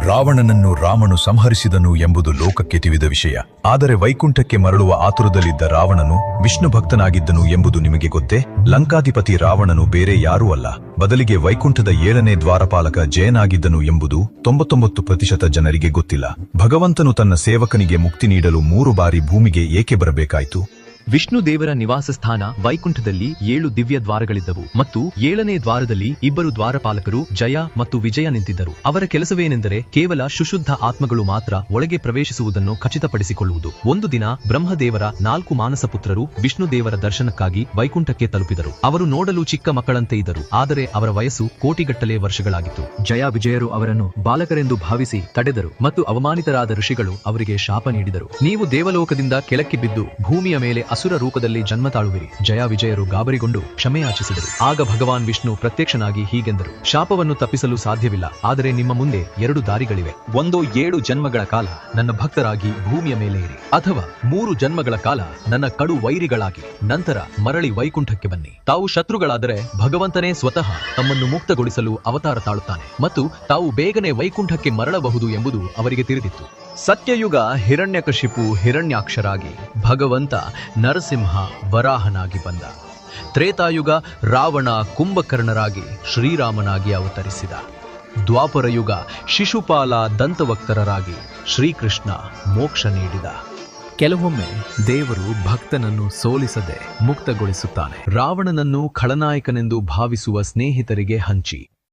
ರಾವಣನನ್ನು ರಾಮನು ಸಂಹರಿಸಿದನು ಎಂಬುದು ಲೋಕಕ್ಕೆ ತಿಳಿದ ವಿಷಯ. ಆದರೆ ವೈಕುಂಠಕ್ಕೆ ಮರಳುವ ಆತುರದಲ್ಲಿದ್ದ ರಾವಣನು ವಿಷ್ಣು ಭಕ್ತನಾಗಿದ್ದನು ಎಂಬುದು ನಿಮಗೆ ಗೊತ್ತೇ? ಲಂಕಾಧಿಪತಿ ರಾವಣನು ಬೇರೆ ಯಾರೂ ಅಲ್ಲ, ಬದಲಿಗೆ ವೈಕುಂಠದ 7ನೇ ದ್ವಾರಪಾಲಕ ಜಯನಾಗಿದ್ದನು ಎಂಬುದು 99% ಜನರಿಗೆ ಗೊತ್ತಿಲ್ಲ. ಭಗವಂತನು ತನ್ನ ಸೇವಕನಿಗೆ ಮುಕ್ತಿ ನೀಡಲು 3 ಬಾರಿ ಭೂಮಿಗೆ ಏಕೆ ಬರಬೇಕಾಯಿತು? ವಿಷ್ಣು ದೇವರ ನಿವಾಸ ಸ್ಥಾನ ವೈಕುಂಠದಲ್ಲಿ 7 ದಿವ್ಯ ದ್ವಾರಗಳಿದ್ದವು ಮತ್ತು 7ನೇ ದ್ವಾರದಲ್ಲಿ 2 ದ್ವಾರಪಾಲಕರು ಜಯ ಮತ್ತು ವಿಜಯ ನಿಂತಿದ್ದರು. ಅವರ ಕೆಲಸವೇನೆಂದರೆ ಕೇವಲ ಶುಶುದ್ಧ ಆತ್ಮಗಳು ಮಾತ್ರ ಒಳಗೆ ಪ್ರವೇಶಿಸುವುದನ್ನು ಖಚಿತಪಡಿಸಿಕೊಳ್ಳುವುದು. ಒಂದು ದಿನ ಬ್ರಹ್ಮದೇವರ 4 ಮಾನಸ ಪುತ್ರರು ವಿಷ್ಣು ದೇವರ ದರ್ಶನಕ್ಕಾಗಿ ವೈಕುಂಠಕ್ಕೆ ತಲುಪಿದರು. ಅವರು ನೋಡಲು ಚಿಕ್ಕ ಮಕ್ಕಳಂತೆ ಇದ್ದರು, ಆದರೆ ಅವರ ವಯಸ್ಸು ಕೋಟಿಗಟ್ಟಲೆ ವರ್ಷಗಳಾಗಿತ್ತು. ಜಯ ವಿಜಯರು ಅವರನ್ನು ಬಾಲಕರೆಂದು ಭಾವಿಸಿ ತಡೆದರು ಮತ್ತು ಅವಮಾನಿತರಾದ ಋಷಿಗಳು ಅವರಿಗೆ ಶಾಪ ನೀಡಿದರು. ನೀವು ದೇವಲೋಕದಿಂದ ಕೆಳಕ್ಕೆ ಬಿದ್ದು ಭೂಮಿಯ ಮೇಲೆ ಅಸುರ ರೂಪದಲ್ಲಿ ಜನ್ಮ ತಾಳುವಿರಿ. ಜಯ ವಿಜಯರು ಗಾಬರಿಗೊಂಡು ಕ್ಷಮೆಯಾಚಿಸಿದರು. ಆಗ ಭಗವಾನ್ ವಿಷ್ಣು ಪ್ರತ್ಯಕ್ಷನಾಗಿ ಹೀಗೆಂದರು, ಶಾಪವನ್ನು ತಪ್ಪಿಸಲು ಸಾಧ್ಯವಿಲ್ಲ, ಆದರೆ ನಿಮ್ಮ ಮುಂದೆ 2 ದಾರಿಗಳಿವೆ. ಒಂದು 7 ಜನ್ಮಗಳ ಕಾಲ ನನ್ನ ಭಕ್ತರಾಗಿ ಭೂಮಿಯ ಮೇಲೆ ಇರಿ, ಅಥವಾ 3 ಜನ್ಮಗಳ ಕಾಲ ನನ್ನ ಕಡು ವೈರಿಗಳಾಗಿ ನಂತರ ಮರಳಿ ವೈಕುಂಠಕ್ಕೆ ಬನ್ನಿ. ತಾವು ಶತ್ರುಗಳಾದರೆ ಭಗವಂತನೇ ಸ್ವತಃ ತಮ್ಮನ್ನು ಮುಕ್ತಗೊಳಿಸಲು ಅವತಾರ ತಾಳುತ್ತಾನೆ ಮತ್ತು ತಾವು ಬೇಗನೆ ವೈಕುಂಠಕ್ಕೆ ಮರಳಬಹುದು ಎಂಬುದು ಅವರಿಗೆ ತಿಳಿದಿತ್ತು. ಸತ್ಯಯುಗ ಹಿರಣ್ಯಕಶಿಪು ಹಿರಣ್ಯಾಕ್ಷರಾಗಿ, ಭಗವಂತ ನರಸಿಂಹ ವರಾಹನಾಗಿ ಬಂದ. ತ್ರೇತಾಯುಗ ರಾವಣ ಕುಂಭಕರ್ಣರಾಗಿ ಶ್ರೀರಾಮನಾಗಿ ಅವತರಿಸಿದ. ದ್ವಾಪರಯುಗ ಶಿಶುಪಾಲ ದಂತವಕ್ತರರಾಗಿ ಶ್ರೀಕೃಷ್ಣ ಮೋಕ್ಷ ನೀಡಿದ. ಕೆಲವೊಮ್ಮೆ ದೇವರು ಭಕ್ತನನ್ನು ಸೋಲಿಸದೆ ಮುಕ್ತಗೊಳಿಸುತ್ತಾನೆ. ರಾವಣನನ್ನು ಖಳನಾಯಕನೆಂದು ಭಾವಿಸುವ ಸ್ನೇಹಿತರಿಗೆ ಹಂಚಿ